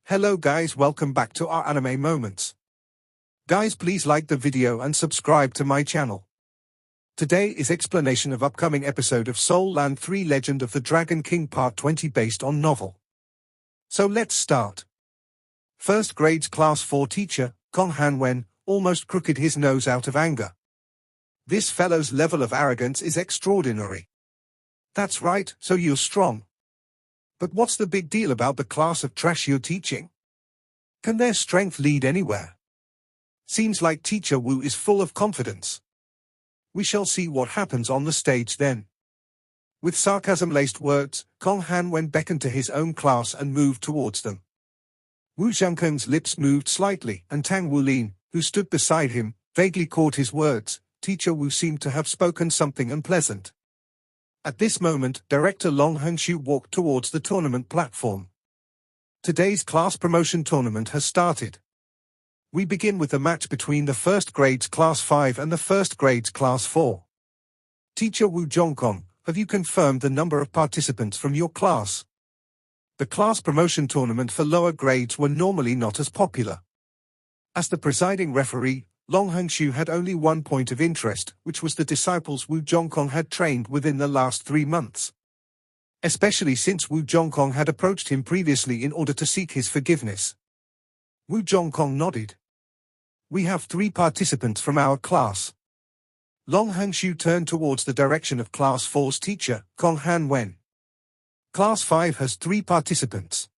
Hello guys, welcome back to our anime moments. Guys, please like the video and subscribe to my channel. Today is explanation of upcoming episode of Soul Land 3 Legend of the Dragon King Part 20 based on novel. So let's start. First grades class 4 teacher, Kong Han-wen, almost crooked his nose out of anger. This fellow's level of arrogance is extraordinary. That's right, so you're strong. But what's the big deal about the class of trash you're teaching? Can their strength lead anywhere? Seems like Teacher Wu is full of confidence. We shall see what happens on the stage then. With sarcasm-laced words, Kong Han-wen beckoned to his own class and moved towards them. Wu Zhangkeng's lips moved slightly, and Tang Wulin, who stood beside him, vaguely caught his words. Teacher Wu seemed to have spoken something unpleasant. At this moment, Director Long Hongshu walked towards the tournament platform. Today's class promotion tournament has started. We begin with the match between the first grades class 5 and the first grades class 4. Teacher Wu Zhongkong, have you confirmed the number of participants from your class? The class promotion tournament for lower grades were normally not as popular. As the presiding referee, Long Hongshu had only one point of interest, which was the disciples Wu Zhongkong had trained within the last 3 months. Especially since Wu Zhongkong had approached him previously in order to seek his forgiveness. Wu Zhongkong nodded. We have 3 participants from our class. Long Hongshu turned towards the direction of Class 4's teacher, Kong Han-wen. Class 5 has 3 participants.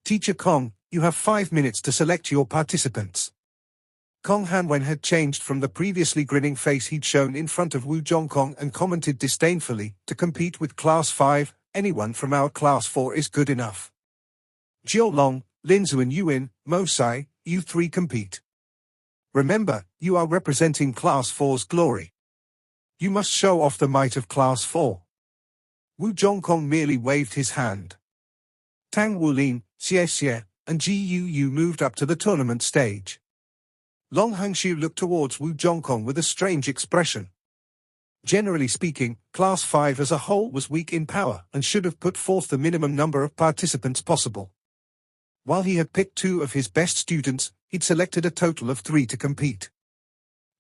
Teacher Kong, you have 5 minutes to select your participants. Kong Han-wen had changed from the previously grinning face he'd shown in front of Wu Zhongkong and commented disdainfully, to compete with Class 5, anyone from our Class 4 is good enough. Jiao Long, Linzu and Yuan, Mo Sai, you 3 compete. Remember, you are representing Class 4's glory. You must show off the might of Class 4. Wu Zhongkong merely waved his hand. Tang Wulin, Xie Xie, and Ji Yu moved up to the tournament stage. Long Hongshu looked towards Wu Zhongkong with a strange expression. Generally speaking, Class 5 as a whole was weak in power and should have put forth the minimum number of participants possible. While he had picked 2 of his best students, he'd selected a total of 3 to compete.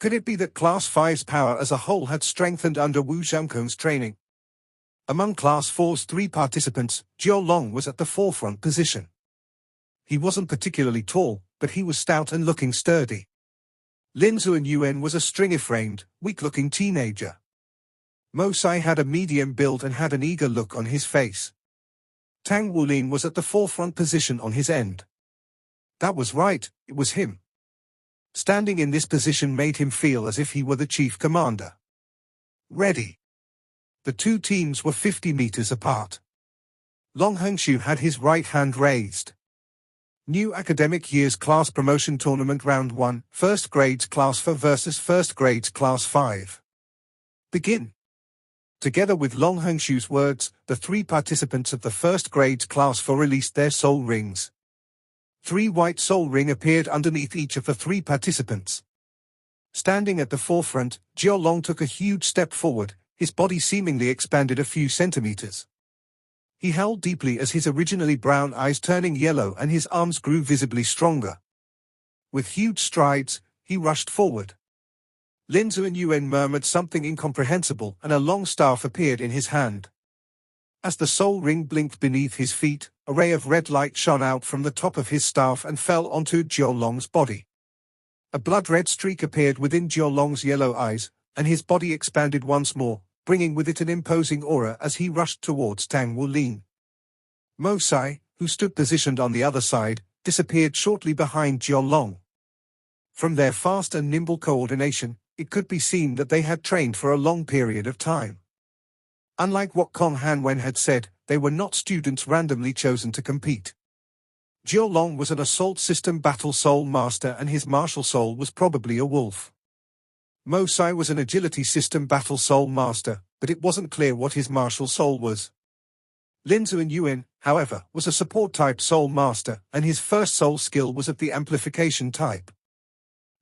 Could it be that Class 5's power as a whole had strengthened under Wu Zhongkong's training? Among Class 4's 3 participants, Jiao Long was at the forefront position. He wasn't particularly tall, but he was stout and looking sturdy. Linzu and Yuan was a stringy-framed, weak-looking teenager. Mo Sai had a medium build and had an eager look on his face. Tang Wulin was at the forefront position on his end. That was right, it was him. Standing in this position made him feel as if he were the chief commander. Ready. The 2 teams were 50 meters apart. Long Hongshu had his right hand raised. New academic year's class promotion tournament round 1, first grades class 4 versus first grades class 5. Begin. Together with Long Hongshu's words, the 3 participants of the first grades class 4 released their soul rings. 3 white soul ring appeared underneath each of the 3 participants. Standing at the forefront, Jiao Long took a huge step forward, his body seemingly expanded a few centimeters. He held deeply as his originally brown eyes turning yellow and his arms grew visibly stronger. With huge strides, he rushed forward. Linzu and Yuan murmured something incomprehensible and a long staff appeared in his hand. As the soul ring blinked beneath his feet, a ray of red light shone out from the top of his staff and fell onto Jiao Long's body. A blood-red streak appeared within Jiao Long's yellow eyes, and his body expanded once more, bringing with it an imposing aura as he rushed towards Tang Wulin. Mo Sai, who stood positioned on the other side, disappeared shortly behind Jiao Long. From their fast and nimble coordination, it could be seen that they had trained for a long period of time. Unlike what Kong Han-wen had said, they were not students randomly chosen to compete. Jiao Long was an assault system battle soul master and his martial soul was probably a wolf. Mo Sai was an agility system battle soul master, but it wasn't clear what his martial soul was. Linzu and Yuan, however, was a support type soul master, and his first soul skill was of the amplification type.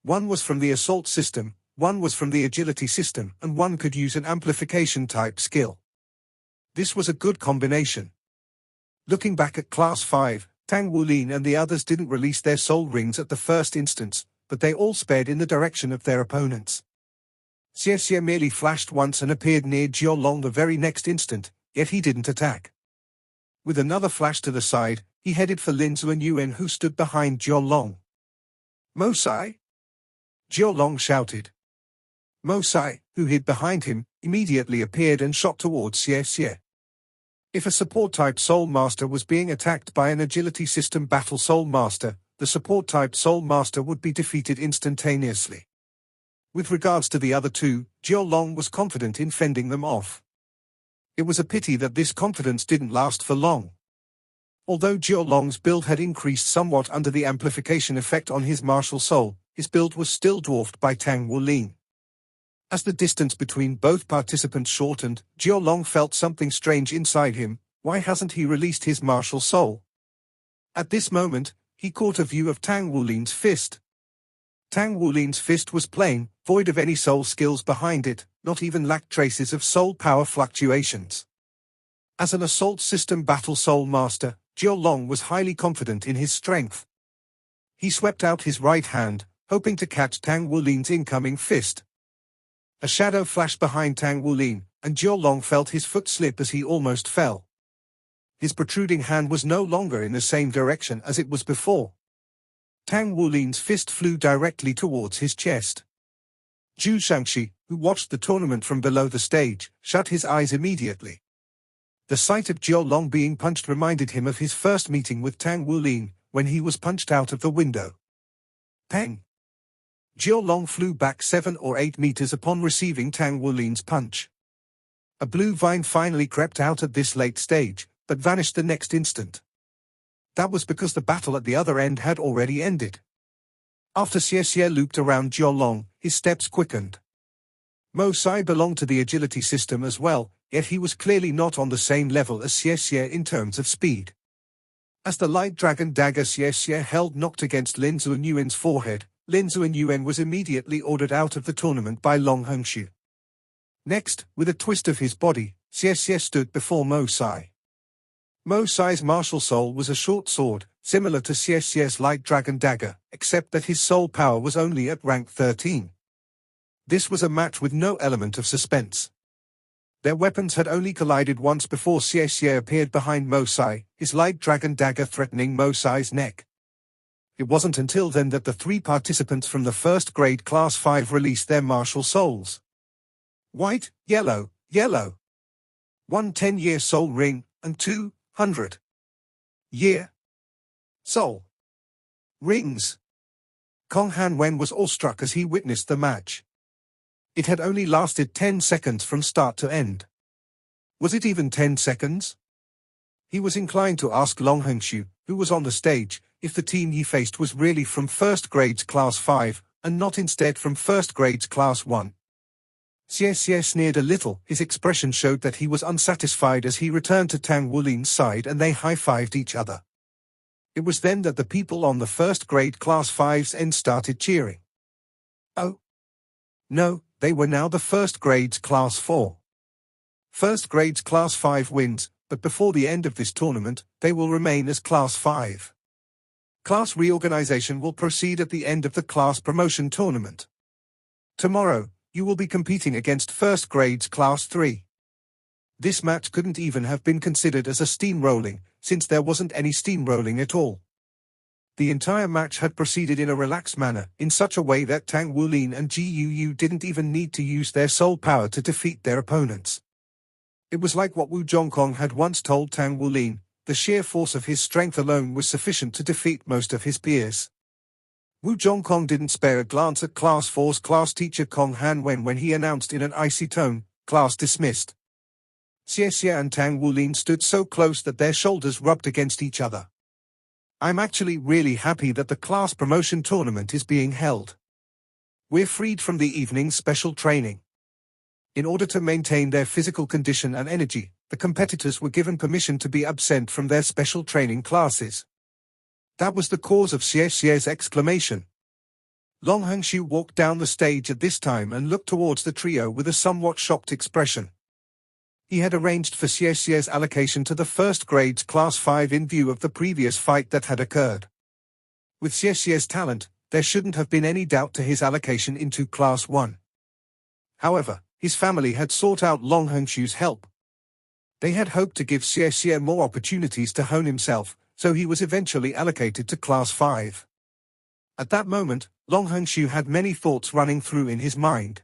One was from the assault system, one was from the agility system, and one could use an amplification type skill. This was a good combination. Looking back at Class 5, Tang Wulin and the others didn't release their soul rings at the first instance, but they all sped in the direction of their opponents. Xie Xie merely flashed once and appeared near Jiao Long the very next instant, yet he didn't attack. With another flash to the side, he headed for Lin Zu and Yuan, who stood behind Jiao Long. "Mo Sai?" Jiao Long shouted. Mo Sai, who hid behind him, immediately appeared and shot towards Xie Xie. If a support-type Soul Master was being attacked by an Agility System Battle Soul Master, the support-type Soul Master would be defeated instantaneously. With regards to the other two, Jiao Long was confident in fending them off. It was a pity that this confidence didn't last for long. Although Jiao Long's build had increased somewhat under the amplification effect on his martial soul, his build was still dwarfed by Tang Wulin. As the distance between both participants shortened, Jiao Long felt something strange inside him. Why hasn't he released his martial soul? At this moment, he caught a view of Tang Wulin's fist. Tang Wulin's fist was plain, void of any soul skills behind it, not even lacked traces of soul power fluctuations. As an assault system battle soul master, Jiao Long was highly confident in his strength. He swept out his right hand, hoping to catch Tang Wulin's incoming fist. A shadow flashed behind Tang Wulin, and Jiao Long felt his foot slip as he almost fell. His protruding hand was no longer in the same direction as it was before. Tang Wulin's fist flew directly towards his chest. Zhu Shangxi, who watched the tournament from below the stage, shut his eyes immediately. The sight of Jiao Long being punched reminded him of his first meeting with Tang Wulin, when he was punched out of the window. Peng! Jiao Long flew back 7 or 8 meters upon receiving Tang Wulin's punch. A blue vine finally crept out at this late stage, but vanished the next instant. That was because the battle at the other end had already ended. After Xie Xie looped around Jiao Long, his steps quickened. Mo Sai belonged to the agility system as well, yet he was clearly not on the same level as Xie Xie in terms of speed. As the light dragon dagger Xie Xie held knocked against Lin Zu and Yuan's forehead, Lin Zu and Yuan was immediately ordered out of the tournament by Long Hongxue. Next, with a twist of his body, Xie Xie stood before Mo Sai. Mo Sai's martial soul was a short sword, similar to Xie Xie's light dragon dagger, except that his soul power was only at rank 13. This was a match with no element of suspense. Their weapons had only collided once before Xie Xie appeared behind Mo Sai, his light dragon dagger threatening Mo Sai's neck. It wasn't until then that the 3 participants from the first grade class 5 released their martial souls. White, yellow, yellow. 1 10-year soul ring, and 2 100-year soul rings. Kong Han Wen was awestruck as he witnessed the match. It had only lasted 10 seconds from start to end. Was it even 10 seconds? He was inclined to ask Long Hongxue, who was on the stage, if the team he faced was really from first grades class 5, and not instead from first grades class 1. Xie Xie sneered a little. His expression showed that he was unsatisfied as he returned to Tang Wulin's side and they high-fived each other. It was then that the people on the first grade class 5's end started cheering. Oh! No, they were now the first grades class 4. First grades class 5 wins, but before the end of this tournament, they will remain as class 5. Class reorganization will proceed at the end of the class promotion tournament. Tomorrow, you will be competing against first grades class 3. This match couldn't even have been considered as a steamrolling, since there wasn't any steamrolling at all. The entire match had proceeded in a relaxed manner, in such a way that Tang Wulin and Gu didn't even need to use their soul power to defeat their opponents. It was like what Wu Zhongkong had once told Tang Wulin, the sheer force of his strength alone was sufficient to defeat most of his peers. Wu Zhongkong didn't spare a glance at Class 4's class teacher Kong Han Wen when he announced in an icy tone, "Class dismissed." Xie Xie and Tang Wulin stood so close that their shoulders rubbed against each other. I'm actually really happy that the class promotion tournament is being held. We're freed from the evening's special training. In order to maintain their physical condition and energy, the competitors were given permission to be absent from their special training classes. That was the cause of Xie Xie's exclamation. Long Hongxue walked down the stage at this time and looked towards the trio with a somewhat shocked expression. He had arranged for Xie's allocation to the first grade's Class 5 in view of the previous fight that had occurred. With Xie's talent, there shouldn't have been any doubt to his allocation into Class 1. However, his family had sought out Long Hongshu's help. They had hoped to give Xie more opportunities to hone himself, so he was eventually allocated to Class 5. At that moment, Long Hongshu had many thoughts running through in his mind.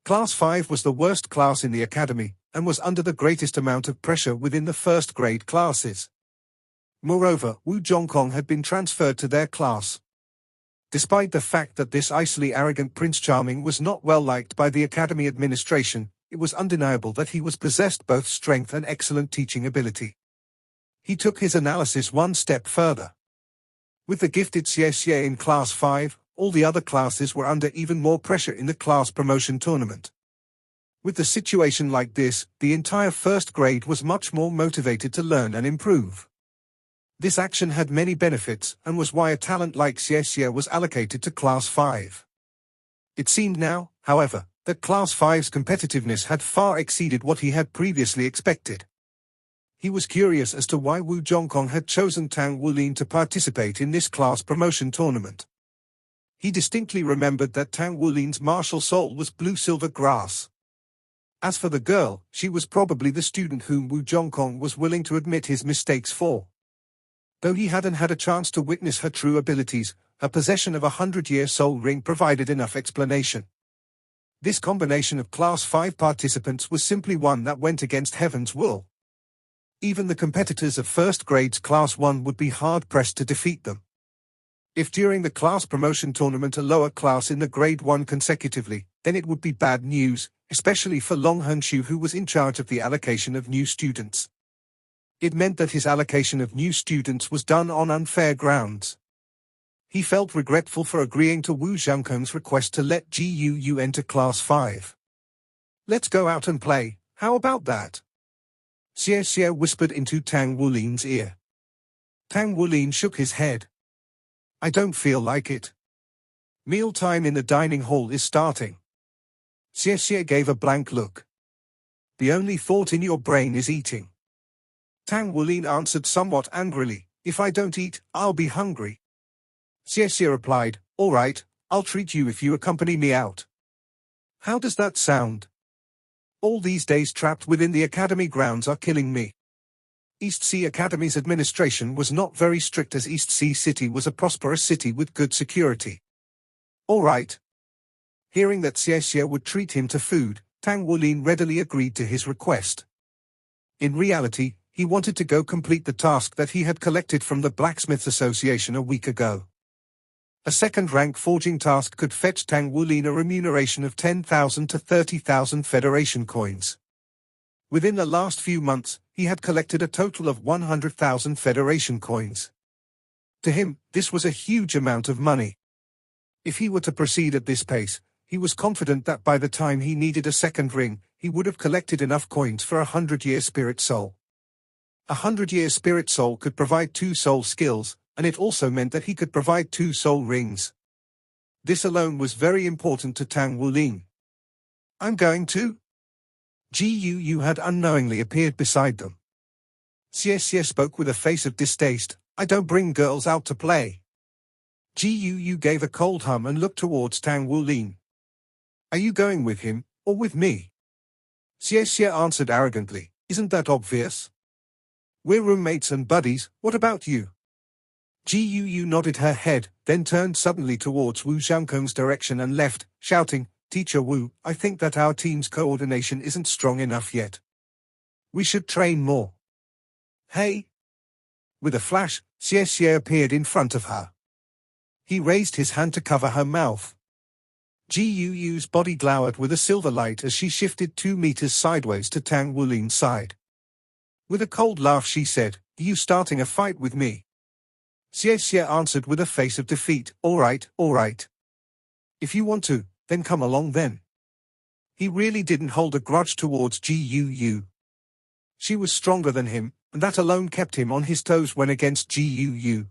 Class 5 was the worst class in the academy, and was under the greatest amount of pressure within the first grade classes. Moreover, Wu Zhongkong had been transferred to their class. Despite the fact that this icily arrogant Prince Charming was not well liked by the academy administration, it was undeniable that he was possessed both strength and excellent teaching ability. He took his analysis one step further. With the gifted Xie in Class 5, all the other classes were under even more pressure in the class promotion tournament. With the situation like this, the entire first grade was much more motivated to learn and improve. This action had many benefits, and was why a talent like Xie was allocated to Class 5. It seemed now, however, that Class 5's competitiveness had far exceeded what he had previously expected. He was curious as to why Wu Zhongkong had chosen Tang Wulin to participate in this class promotion tournament. He distinctly remembered that Tang Wulin's martial soul was blue-silver grass. As for the girl, she was probably the student whom Wu Zhongkong was willing to admit his mistakes for. Though he hadn't had a chance to witness her true abilities, her possession of a 100-year soul ring provided enough explanation. This combination of Class 5 participants was simply one that went against heaven's will. Even the competitors of first grade's Class 1 would be hard-pressed to defeat them. If during the class promotion tournament a lower class in the grade 1 consecutively, then it would be bad news, especially for Long Hongshu, who was in charge of the allocation of new students. It meant that his allocation of new students was done on unfair grounds. He felt regretful for agreeing to Wu Zhongkong's request to let Gu enter Class 5. "Let's go out and play, how about that?" Xie whispered into Tang Wulin's ear. Tang Wulin shook his head. "I don't feel like it. Mealtime in the dining hall is starting." Xie gave a blank look. "The only thought in your brain is eating." Tang Wulin answered somewhat angrily, "If I don't eat, I'll be hungry." Xie replied, "All right, I'll treat you if you accompany me out." "How does that sound? All these days trapped within the academy grounds are killing me." East Sea Academy's administration was not very strict, as East Sea City was a prosperous city with good security. "All right." Hearing that Xie would treat him to food, Tang Wulin readily agreed to his request. In reality, he wanted to go complete the task that he had collected from the Blacksmiths Association a week ago. A second-rank forging task could fetch Tang Wulin a remuneration of 10,000 to 30,000 Federation coins. Within the last few months, he had collected a total of 100,000 Federation coins. To him, this was a huge amount of money. If he were to proceed at this pace, he was confident that by the time he needed a second ring, he would have collected enough coins for a 100-year spirit soul. A 100-year spirit soul could provide 2 soul skills, and it also meant that he could provide 2 soul rings. This alone was very important to Tang Wulin. "I'm going to?" Gu had unknowingly appeared beside them. Xie spoke with a face of distaste, "I don't bring girls out to play." Gu gave a cold hum and looked towards Tang Wulin. "Are you going with him, or with me?" Xie answered arrogantly, "Isn't that obvious? We're roommates and buddies, what about you?" Gu nodded her head, then turned suddenly towards Wu Zhongkong's direction and left, shouting, "Teacher Wu, I think that our team's coordination isn't strong enough yet. We should train more." "Hey!" With a flash, Xie appeared in front of her. He raised his hand to cover her mouth. Gu's body glowered with a silver light as she shifted 2 meters sideways to Tang Wulin's side. With a cold laugh she said, "You starting a fight with me?" Xie answered with a face of defeat, all right. If you want to, then come along then." He really didn't hold a grudge towards Gu. She was stronger than him, and that alone kept him on his toes when against Gu.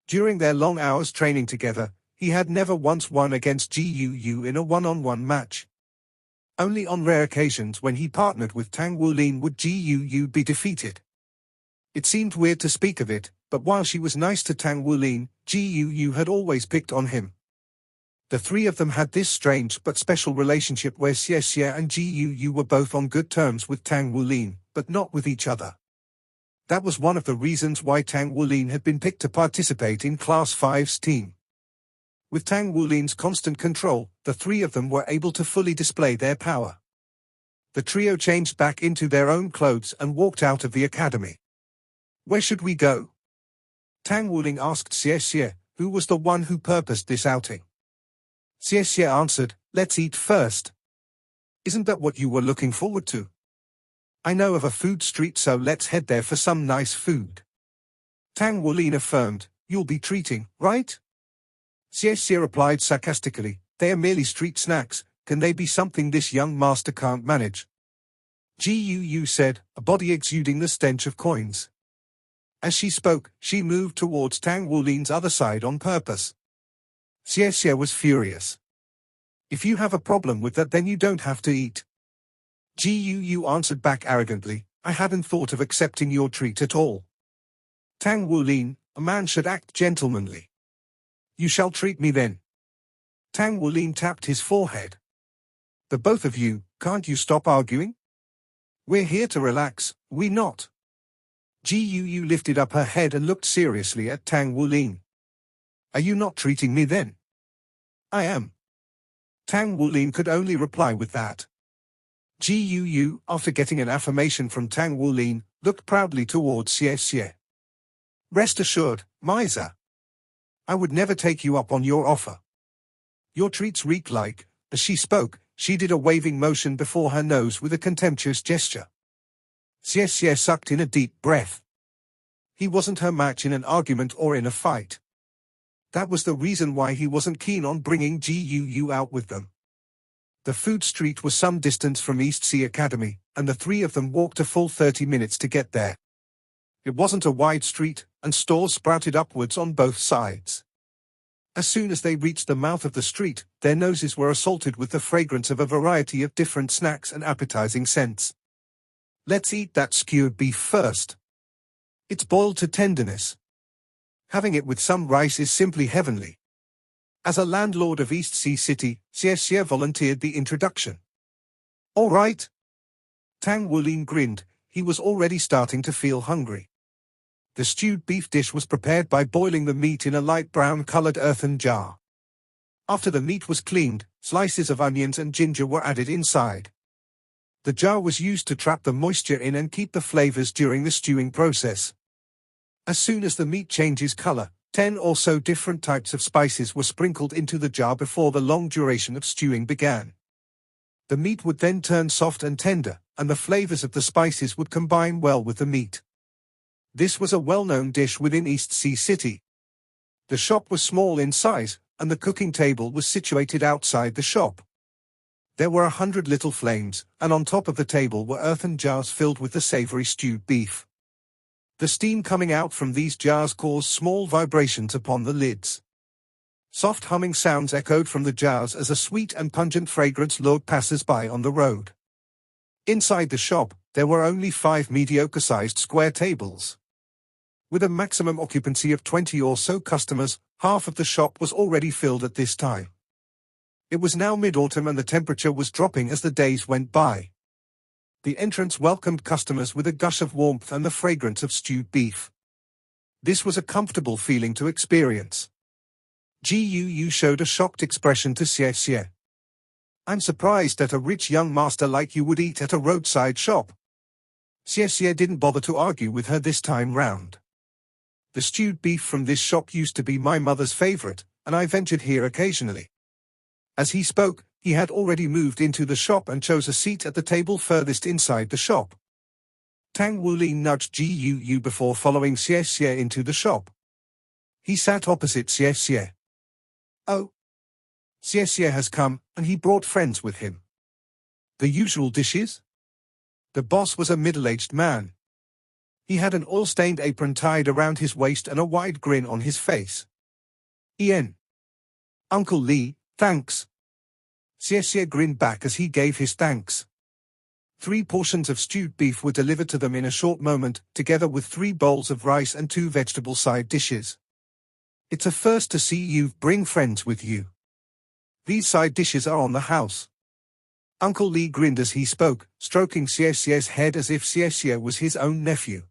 During their long hours training together, he had never once won against Gu in a one-on-one match. Only on rare occasions when he partnered with Tang Wulin would Gu be defeated. It seemed weird to speak of it, but while she was nice to Tang Wulin, Gu had always picked on him. The three of them had this strange but special relationship where Xie and Gu were both on good terms with Tang Wulin, but not with each other. That was one of the reasons why Tang Wulin had been picked to participate in Class 5's team. With Tang Wulin's constant control, the three of them were able to fully display their power. The trio changed back into their own clothes and walked out of the academy. "Where should we go?" Tang Wuling asked Xie, who was the one who purposed this outing. Xie answered, "Let's eat first." "Isn't that what you were looking forward to?" "I know of a food street, so let's head there for some nice food." Tang Wulin affirmed, "You'll be treating, right?" Xie replied sarcastically, "They are merely street snacks, can they be something this young master can't manage?" Gu said, a body exuding the stench of coins. As she spoke, she moved towards Tang Wulin's other side on purpose. Xie was furious. "If you have a problem with that, then you don't have to eat." Gu answered back arrogantly, "I hadn't thought of accepting your treat at all." Tang Wulin, "A man should act gentlemanly." "You shall treat me then." Tang Wulin tapped his forehead. "The both of you, can't you stop arguing? We're here to relax, we not." Gu lifted up her head and looked seriously at Tang Wulin. "Are you not treating me then?" "I am." Tang Wulin could only reply with that. Gu, after getting an affirmation from Tang Wulin, looked proudly towards Xie. "Rest assured, miser. I would never take you up on your offer. Your treats reek like..." As she spoke, she did a waving motion before her nose with a contemptuous gesture. Xie sucked in a deep breath. He wasn't her match in an argument or in a fight. That was the reason why he wasn't keen on bringing Gu out with them. The food street was some distance from East Sea Academy, and the three of them walked a full 30 minutes to get there. It wasn't a wide street, and stores sprouted upwards on both sides. As soon as they reached the mouth of the street, their noses were assaulted with the fragrance of a variety of different snacks and appetizing scents. "Let's eat that skewered beef first. It's boiled to tenderness. Having it with some rice is simply heavenly." As a landlord of East Sea City, Xie volunteered the introduction. "All right." Tang Wulin grinned, he was already starting to feel hungry. The stewed beef dish was prepared by boiling the meat in a light brown-colored earthen jar. After the meat was cleaned, slices of onions and ginger were added inside. The jar was used to trap the moisture in and keep the flavors during the stewing process. As soon as the meat changes color, 10 or so different types of spices were sprinkled into the jar before the long duration of stewing began. The meat would then turn soft and tender, and the flavors of the spices would combine well with the meat. This was a well-known dish within East Sea City. The shop was small in size, and the cooking table was situated outside the shop. There were 100 little flames, and on top of the table were earthen jars filled with the savory stewed beef. The steam coming out from these jars caused small vibrations upon the lids. Soft humming sounds echoed from the jars as a sweet and pungent fragrance lured passers-by on the road. Inside the shop, there were only 5 mediocre-sized square tables. With a maximum occupancy of 20 or so customers, half of the shop was already filled at this time. It was now mid-autumn and the temperature was dropping as the days went by. The entrance welcomed customers with a gush of warmth and the fragrance of stewed beef. This was a comfortable feeling to experience. Gu showed a shocked expression to Xie. "I'm surprised that a rich young master like you would eat at a roadside shop." Xie didn't bother to argue with her this time round. "The stewed beef from this shop used to be my mother's favorite, and I ventured here occasionally." As he spoke, he had already moved into the shop and chose a seat at the table furthest inside the shop. Tang Wulin nudged Gu before following Xie into the shop. He sat opposite Xie. "Oh. Xie has come, and he brought friends with him. The usual dishes?" The boss was a middle-aged man. He had an oil-stained apron tied around his waist and a wide grin on his face. "Ian. Uncle Lee, thanks." Xie grinned back as he gave his thanks. 3 portions of stewed beef were delivered to them in a short moment, together with 3 bowls of rice and 2 vegetable side dishes. It's a first to see you bring friends with you. These side dishes are on the house. Uncle Lee grinned as he spoke, stroking Xie's head as if Xie was his own nephew.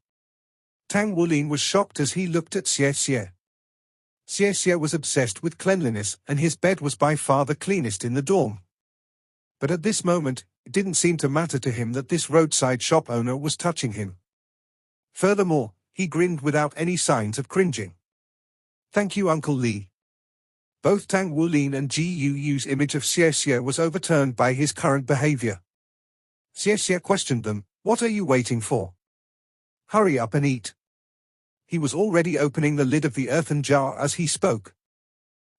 Tang Wulin was shocked as he looked at Xie. Xie was obsessed with cleanliness, and his bed was by far the cleanest in the dorm. But at this moment, it didn't seem to matter to him that this roadside shop owner was touching him. Furthermore, he grinned without any signs of cringing. Thank you, Uncle Lee. Both Tang Wulin and Gu's image of Xie was overturned by his current behavior. Xie questioned them, "What are you waiting for? Hurry up and eat." He was already opening the lid of the earthen jar as he spoke.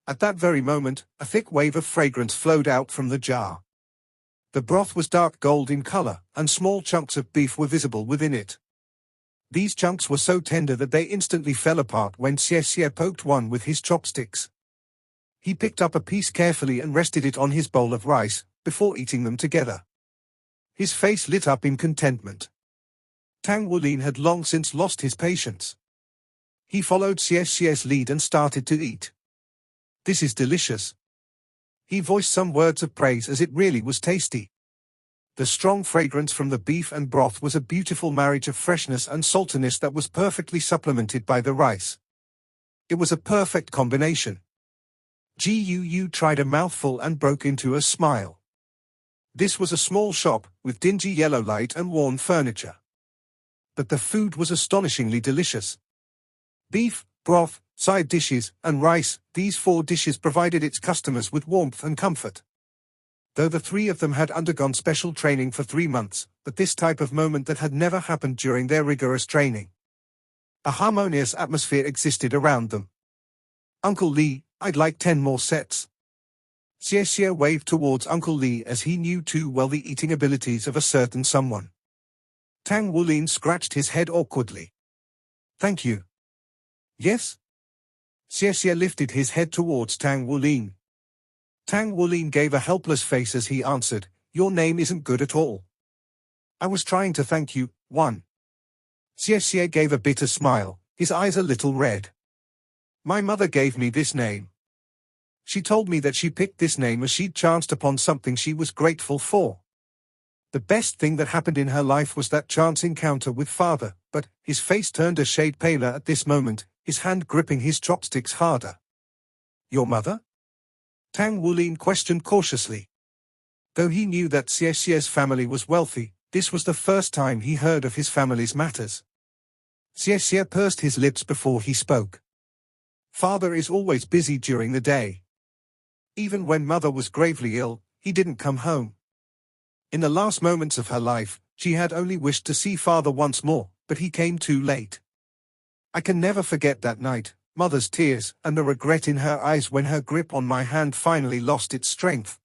At that very moment, a thick wave of fragrance flowed out from the jar. The broth was dark gold in color, and small chunks of beef were visible within it. These chunks were so tender that they instantly fell apart when Xie poked one with his chopsticks. He picked up a piece carefully and rested it on his bowl of rice, before eating them together. His face lit up in contentment. Tang Wulin had long since lost his patience. He followed Xie's lead and started to eat. "This is delicious." He voiced some words of praise as it really was tasty. The strong fragrance from the beef and broth was a beautiful marriage of freshness and saltiness that was perfectly supplemented by the rice. It was a perfect combination. Guu tried a mouthful and broke into a smile. This was a small shop, with dingy yellow light and worn furniture. But the food was astonishingly delicious. Beef, broth, side dishes, and rice, these 4 dishes provided its customers with warmth and comfort. Though the 3 of them had undergone special training for 3 months, but this type of moment that had never happened during their rigorous training. A harmonious atmosphere existed around them. "Uncle Lee, I'd like 10 more sets." Xie waved towards Uncle Lee as he knew too well the eating abilities of a certain someone. Tang Wulin scratched his head awkwardly. "Thank you." "Yes?" Xie lifted his head towards Tang Wulin. Tang Wulin gave a helpless face as he answered, "Your name isn't good at all." "I was trying to thank you, one." Xie gave a bitter smile, his eyes a little red. "My mother gave me this name. She told me that she picked this name as she'd chanced upon something she was grateful for. The best thing that happened in her life was that chance encounter with father," but his face turned a shade paler at this moment, his hand gripping his chopsticks harder. "Your mother?" Tang Wulin questioned cautiously. Though he knew that Xie's family was wealthy, this was the first time he heard of his family's matters. Xie pursed his lips before he spoke. "Father is always busy during the day. Even when mother was gravely ill, he didn't come home. In the last moments of her life, she had only wished to see father once more, but he came too late. I can never forget that night, mother's tears, and the regret in her eyes when her grip on my hand finally lost its strength.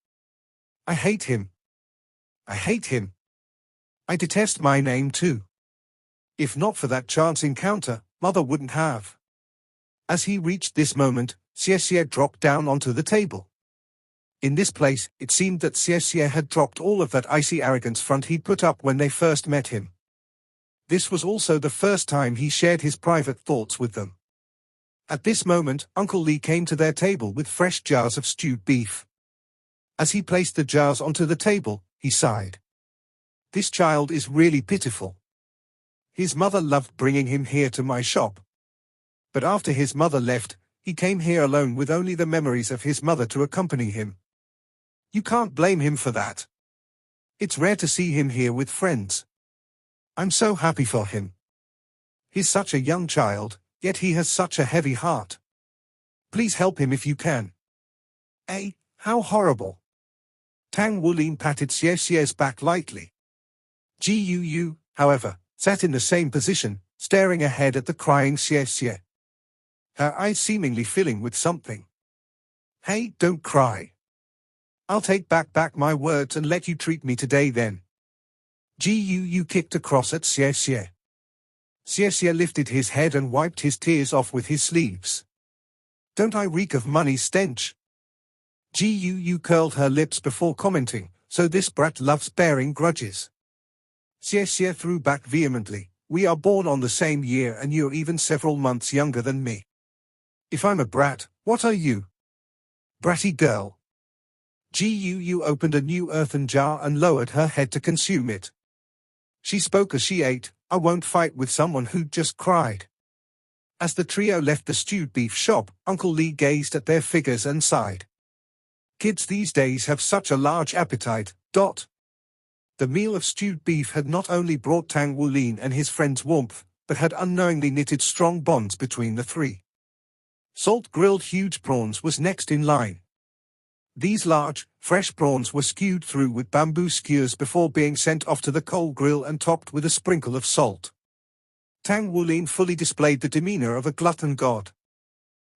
I hate him. I hate him. I detest my name too. If not for that chance encounter, mother wouldn't have." As he reached this moment, Xie dropped down onto the table. In this place, it seemed that Xie had dropped all of that icy arrogance front he'd put up when they first met him. This was also the first time he shared his private thoughts with them. At this moment, Uncle Lee came to their table with fresh jars of stewed beef. As he placed the jars onto the table, he sighed. "This child is really pitiful. His mother loved bringing him here to my shop. But after his mother left, he came here alone with only the memories of his mother to accompany him. You can't blame him for that. It's rare to see him here with friends. I'm so happy for him. He's such a young child, yet he has such a heavy heart. Please help him if you can." "Eh, how horrible." Tang Wulin patted Xie's back lightly. Guu, however, sat in the same position, staring ahead at the crying Xie. Her eyes seemingly filling with something. "Hey, don't cry. I'll take back my words and let you treat me today then." Guu kicked across at Xie. Xie lifted his head and wiped his tears off with his sleeves. "Don't I reek of money stench?" Gu curled her lips before commenting, so this brat loves bearing grudges. Xie threw back vehemently, we are born on the same year and you're even several months younger than me. If I'm a brat, what are you? Bratty girl. Gu opened a new earthen jar and lowered her head to consume it. She spoke as she ate, I won't fight with someone who just cried. As the trio left the stewed beef shop, Uncle Lee gazed at their figures and sighed. Kids these days have such a large appetite. The meal of stewed beef had not only brought Tang Wulin and his friends warmth, but had unknowingly knitted strong bonds between the three. Salt-grilled huge prawns was next in line. These large, fresh prawns were skewed through with bamboo skewers before being sent off to the coal grill and topped with a sprinkle of salt. Tang Wulin fully displayed the demeanor of a glutton god.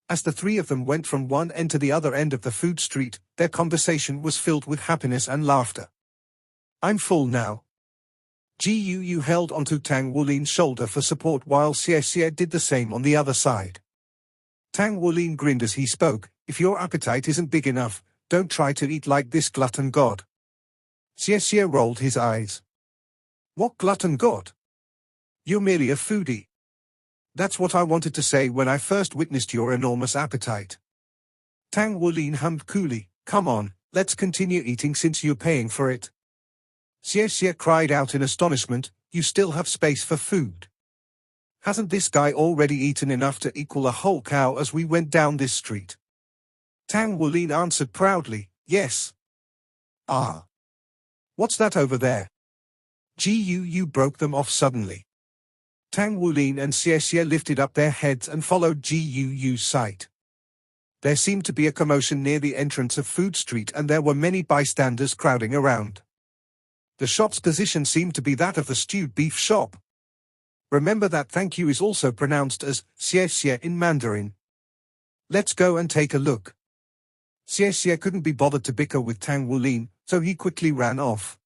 As the three of them went from one end to the other end of the food street, their conversation was filled with happiness and laughter. I'm full now. Gu held onto Tang Wulin's shoulder for support while Xie did the same on the other side. Tang Wulin grinned as he spoke, if your appetite isn't big enough, don't try to eat like this glutton god. Xie rolled his eyes. What glutton god? You're merely a foodie. That's what I wanted to say when I first witnessed your enormous appetite. Tang Wulin hummed coolly, come on, let's continue eating since you're paying for it. Xie cried out in astonishment, you still have space for food. Hasn't this guy already eaten enough to equal a whole cow as we went down this street? Tang Wulin answered proudly, yes. Ah. What's that over there? Gu broke them off suddenly. Tang Wulin and Xie lifted up their heads and followed Gu's sight. There seemed to be a commotion near the entrance of Food Street and there were many bystanders crowding around. The shop's position seemed to be that of the stewed beef shop. Remember that thank you is also pronounced as xie in Mandarin. Let's go and take a look. Xie couldn't be bothered to bicker with Tang Wulin, so he quickly ran off.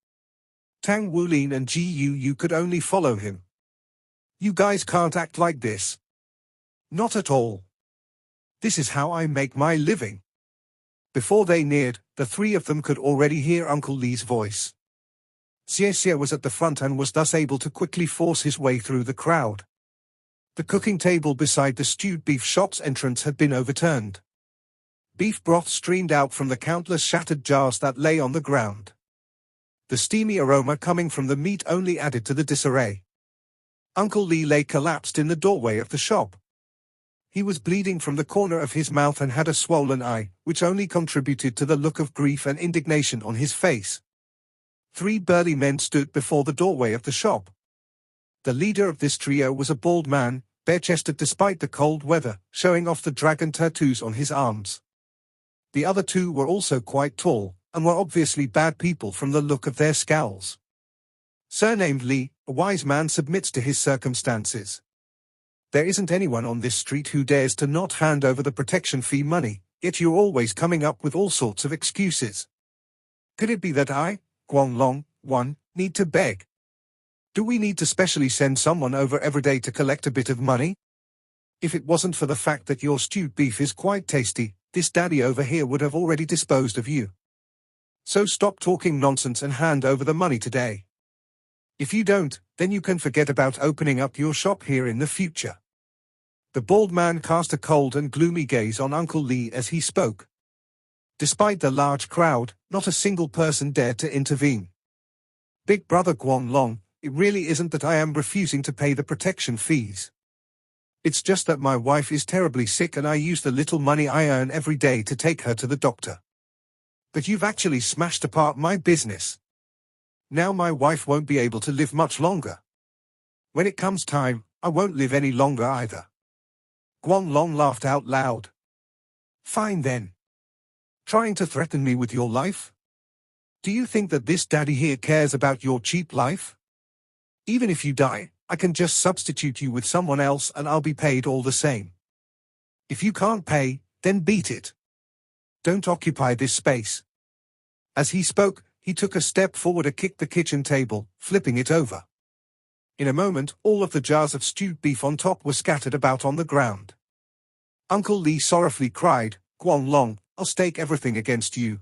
Tang Wulin and Gu could only follow him. You guys can't act like this. Not at all. This is how I make my living. Before they neared, the three of them could already hear Uncle Lee's voice. Xie was at the front and was thus able to quickly force his way through the crowd. The cooking table beside the stewed beef shop's entrance had been overturned. Beef broth streamed out from the countless shattered jars that lay on the ground. The steamy aroma coming from the meat only added to the disarray. Uncle Lee lay collapsed in the doorway of the shop. He was bleeding from the corner of his mouth and had a swollen eye, which only contributed to the look of grief and indignation on his face. Three burly men stood before the doorway of the shop. The leader of this trio was a bald man, bare-chested despite the cold weather, showing off the dragon tattoos on his arms. The other two were also quite tall, and were obviously bad people from the look of their scowls. Surnamed Lee, a wise man submits to his circumstances. There isn't anyone on this street who dares to not hand over the protection fee money, yet you're always coming up with all sorts of excuses. Could it be that I, Guanglong, need to beg? Do we need to specially send someone over every day to collect a bit of money? If it wasn't for the fact that your stewed beef is quite tasty, this daddy over here would have already disposed of you. So stop talking nonsense and hand over the money today. If you don't, then you can forget about opening up your shop here in the future. The bald man cast a cold and gloomy gaze on Uncle Lee as he spoke. Despite the large crowd, not a single person dared to intervene. Big brother Guanglong, it really isn't that I am refusing to pay the protection fees. It's just that my wife is terribly sick and I use the little money I earn every day to take her to the doctor. But you've actually smashed apart my business. Now my wife won't be able to live much longer. When it comes time, I won't live any longer either. Guanglong laughed out loud. Fine then. Trying to threaten me with your life? Do you think that this daddy here cares about your cheap life? Even if you die, I can just substitute you with someone else and I'll be paid all the same. If you can't pay, then beat it. Don't occupy this space. As he spoke, he took a step forward and kicked the kitchen table, flipping it over. In a moment, all of the jars of stewed beef on top were scattered about on the ground. Uncle Lee sorrowfully cried, Guanglong, I'll stake everything against you.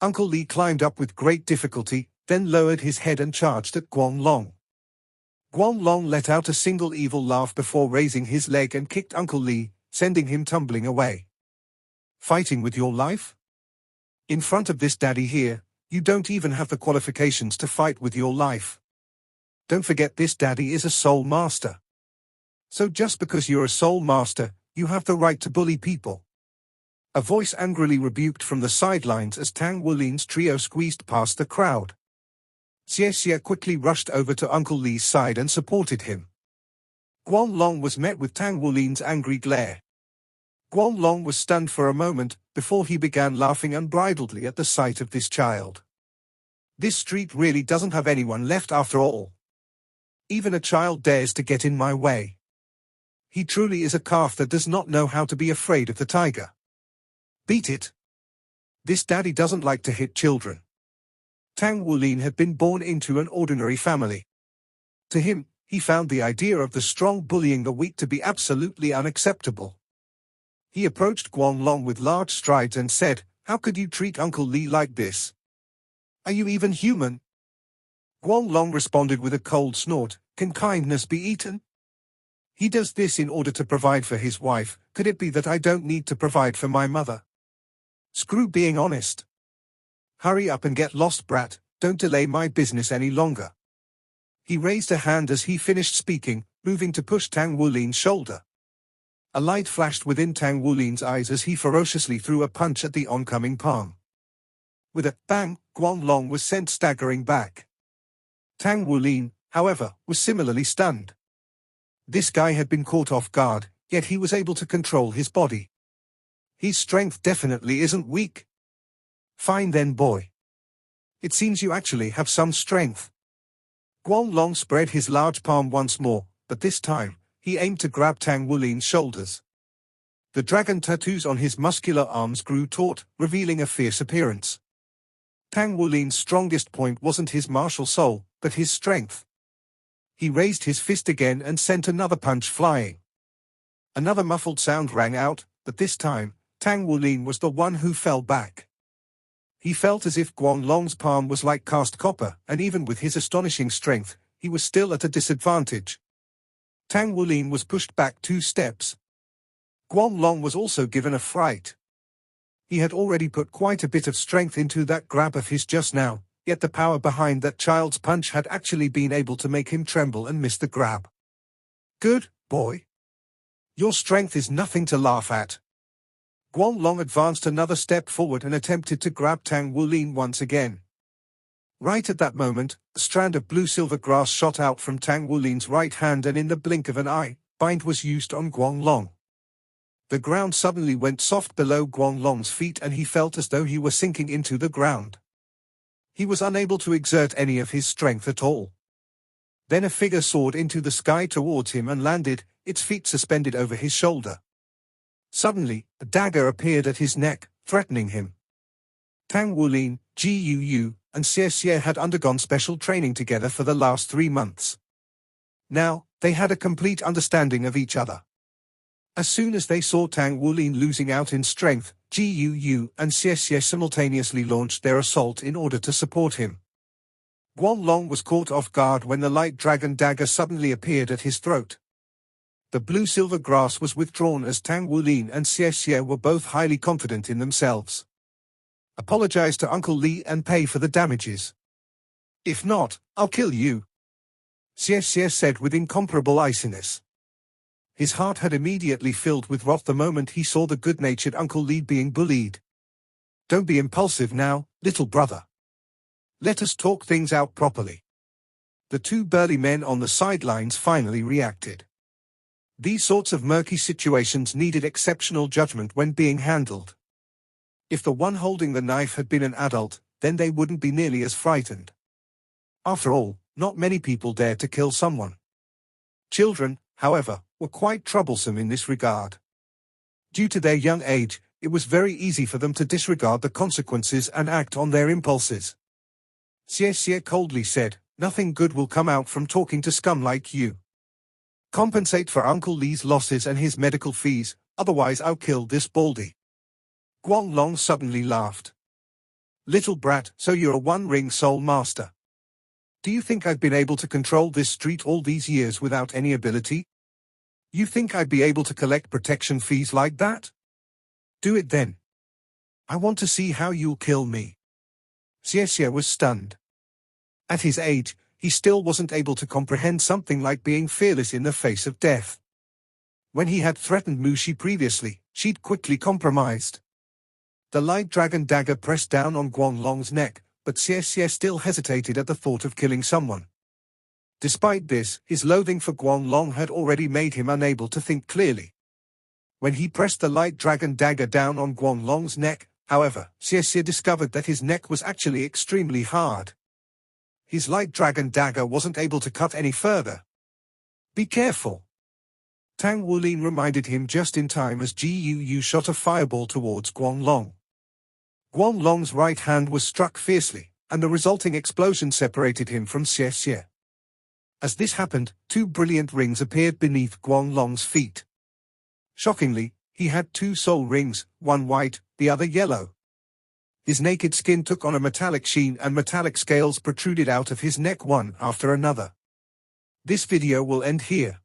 Uncle Lee climbed up with great difficulty, then lowered his head and charged at Guanlong. Guanlong let out a single evil laugh before raising his leg and kicked Uncle Lee, sending him tumbling away. Fighting with your life? In front of this daddy here, you don't even have the qualifications to fight with your life. Don't forget this daddy is a soul master. So just because you're a soul master, you have the right to bully people. A voice angrily rebuked from the sidelines as Tang Wulin's trio squeezed past the crowd. Xie quickly rushed over to Uncle Lee's side and supported him. Guanlong was met with Tang Wulin's angry glare. Guanlong was stunned for a moment, before he began laughing unbridledly at the sight of this child. This street really doesn't have anyone left after all. Even a child dares to get in my way. He truly is a calf that does not know how to be afraid of the tiger. Beat it. This daddy doesn't like to hit children. Tang Wulin had been born into an ordinary family. To him, he found the idea of the strong bullying the weak to be absolutely unacceptable. He approached Guanlong with large strides and said, "How could you treat Uncle Lee like this? Are you even human?" Guanlong responded with a cold snort, "Can kindness be eaten? He does this in order to provide for his wife. Could it be that I don't need to provide for my mother? Screw being honest. Hurry up and get lost, brat. Don't delay my business any longer." He raised a hand as he finished speaking, moving to push Tang Wulin's shoulder. A light flashed within Tang Wulin's eyes as he ferociously threw a punch at the oncoming palm. With a bang, Guanlong was sent staggering back. Tang Wulin, however, was similarly stunned. This guy had been caught off guard, yet he was able to control his body. His strength definitely isn't weak. Fine then, boy. It seems you actually have some strength. Guanlong spread his large palm once more, but this time, he aimed to grab Tang Wulin's shoulders. The dragon tattoos on his muscular arms grew taut, revealing a fierce appearance. Tang Wulin's strongest point wasn't his martial soul, but his strength. He raised his fist again and sent another punch flying. Another muffled sound rang out, but this time, Tang Wulin was the one who fell back. He felt as if Guanlong's palm was like cast copper, and even with his astonishing strength, he was still at a disadvantage. Tang Wulin was pushed back 2 steps. Guanlong was also given a fright. He had already put quite a bit of strength into that grab of his just now, yet the power behind that child's punch had actually been able to make him tremble and miss the grab. Good, boy. Your strength is nothing to laugh at. Guanlong advanced another step forward and attempted to grab Tang Wulin once again. Right at that moment, a strand of blue-silver grass shot out from Tang Wulin's right hand, and in the blink of an eye, bind was used on Guanlong. The ground suddenly went soft below Guanlong's feet and he felt as though he were sinking into the ground. He was unable to exert any of his strength at all. Then a figure soared into the sky towards him and landed, its feet suspended over his shoulder. Suddenly, a dagger appeared at his neck, threatening him. Tang Wulin, Guu, and Xie had undergone special training together for the last 3 months. Now, they had a complete understanding of each other. As soon as they saw Tang Wulin losing out in strength, Guu and Xie simultaneously launched their assault in order to support him. Guanlong was caught off guard when the light dragon dagger suddenly appeared at his throat. The blue-silver grass was withdrawn as Tang Wulin and Xie were both highly confident in themselves. Apologize to Uncle Lee and pay for the damages. If not, I'll kill you, Xie said with incomparable iciness. His heart had immediately filled with wrath the moment he saw the good-natured Uncle Lee being bullied. Don't be impulsive now, little brother. Let us talk things out properly. The 2 burly men on the sidelines finally reacted. These sorts of murky situations needed exceptional judgment when being handled. If the one holding the knife had been an adult, then they wouldn't be nearly as frightened. After all, not many people dare to kill someone. Children, however, were quite troublesome in this regard. Due to their young age, it was very easy for them to disregard the consequences and act on their impulses. Xie coldly said, "Nothing good will come out from talking to scum like you. Compensate for Uncle Lee's losses and his medical fees, otherwise I'll kill this baldy." Guanlong suddenly laughed. Little brat, so you're a one-ring soul master. Do you think I've been able to control this street all these years without any ability? You think I'd be able to collect protection fees like that? Do it then. I want to see how you'll kill me. Xie was stunned. At his age, he still wasn't able to comprehend something like being fearless in the face of death. When he had threatened Mushi previously, she'd quickly compromised. The light dragon dagger pressed down on Guanlong's neck, but Xie still hesitated at the thought of killing someone. Despite this, his loathing for Guanlong had already made him unable to think clearly. When he pressed the light dragon dagger down on Guanlong's neck, however, Xie discovered that his neck was actually extremely hard. His light dragon dagger wasn't able to cut any further. Be careful. Tang Wulin reminded him just in time as Gu shot a fireball towards Guanlong. Guanlong's right hand was struck fiercely, and the resulting explosion separated him from Xie. As this happened, two brilliant rings appeared beneath Guanlong's feet. Shockingly, he had two soul rings, one white, the other yellow. His naked skin took on a metallic sheen and metallic scales protruded out of his neck one after another. This video will end here.